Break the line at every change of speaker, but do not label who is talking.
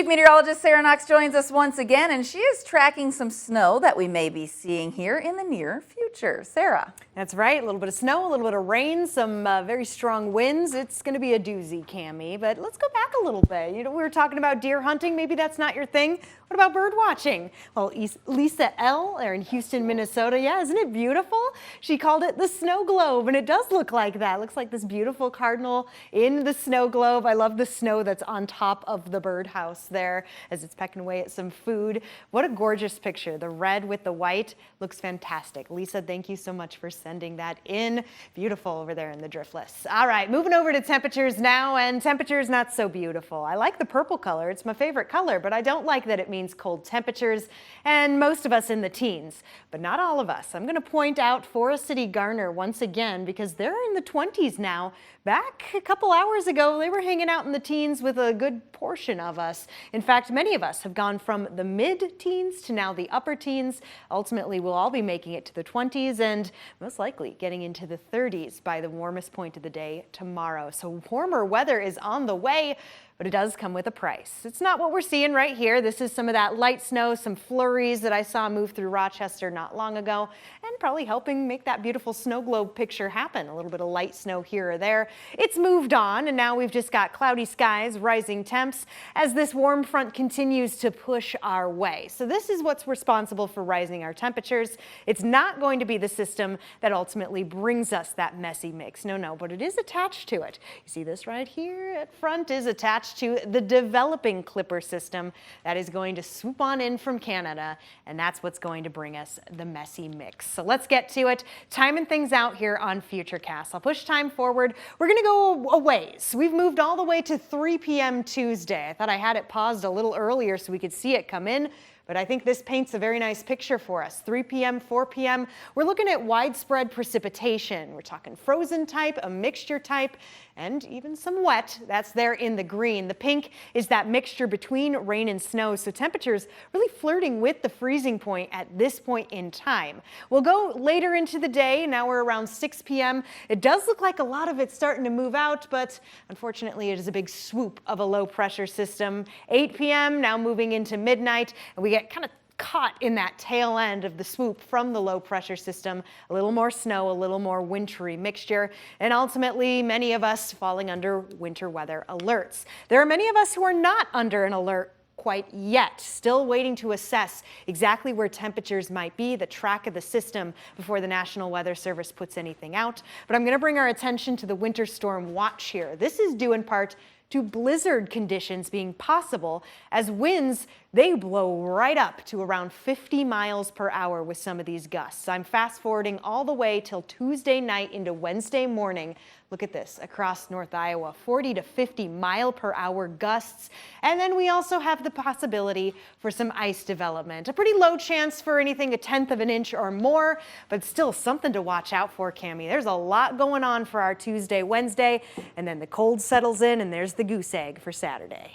Chief Meteorologist Sarah Knox joins us once again, and she is tracking some snow that we may be seeing here in the near future. Sarah.
That's right. A little bit of snow, a little bit of rain, some very strong winds. It's going to be a doozy, Cammie. But let's go back a little bit. You know, we were talking about deer hunting. Maybe that's not your thing. What about bird watching? Well, Lisa L. there in Houston, Minnesota. Yeah, isn't it beautiful? She called it the snow globe, and it does look like that. It looks like this beautiful cardinal in the snow globe. I love the snow that's on top of the birdhouse there as it's pecking away at some food. What a gorgeous picture. The red with the white looks fantastic. Lisa, thank you so much for sending that in. Beautiful over there in the driftless. All right, moving over to temperatures now, and temperatures not so beautiful. I like the purple color. It's my favorite color, but I don't like that it means cold temperatures, and most of us in the teens, but not all of us. I'm going to point out Forest City Garner once again because they're in the 20s now. Back a couple hours ago, they were hanging out in the teens with a good portion of us. In fact, many of us have gone from the mid-teens to now the upper teens. Ultimately, we'll all be making it to the 20s and most likely getting into the 30s by the warmest point of the day tomorrow. So warmer weather is on the way, but it does come with a price. It's not what we're seeing right here. This is some of that light snow, some flurries that I saw move through Rochester not long ago, and probably helping make that beautiful snow globe picture happen. A little bit of light snow here or there. It's moved on, and now we've just got cloudy skies, rising temps, as this warm front continues to push our way. So this is what's responsible for rising our temperatures. It's not going to be the system that ultimately brings us that messy mix. No, but it is attached to it. You see this right here at front is attached to the developing Clipper system that is going to swoop on in from Canada, and that's what's going to bring us the messy mix. So let's get to it, timing things out here on Futurecast. I'll push time forward. We're going to go a ways. We've moved all the way to 3 p.m. Tuesday. I thought I had it paused a little earlier so we could see it come in, but I think this paints a very nice picture for us. 3 p.m., 4 p.m., we're looking at widespread precipitation. We're talking frozen type, a mixture type, and even some wet. That's there in the green. The pink is that mixture between rain and snow, so temperatures really flirting with the freezing point at this point in time. We'll go later into the day. Now we're around 6 p.m. It does look like a lot of it's starting to move out, but unfortunately it is a big swoop of a low pressure system. 8 p.m. now moving into midnight, and we get kind of caught in that tail end of the swoop from the low pressure system. A little more snow, a little more wintry mixture, and ultimately many of us falling under winter weather alerts. There are many of us who are not under an alert quite yet, still waiting to assess exactly where temperatures might be, the track of the system before the National Weather Service puts anything out. But I'm going to bring our attention to the winter storm watch here. This is due in part to blizzard conditions being possible as winds, they blow right up to around 50 miles per hour with some of these gusts. I'm fast forwarding all the way till Tuesday night into Wednesday morning. Look at this across North Iowa, 40 to 50 mile per hour gusts. And then we also have the possibility for some ice development. A pretty low chance for anything 1/10 of an inch or more, but still something to watch out for, Cammie. There's a lot going on for our Tuesday, Wednesday, and then the cold settles in and there's the goose egg for Saturday.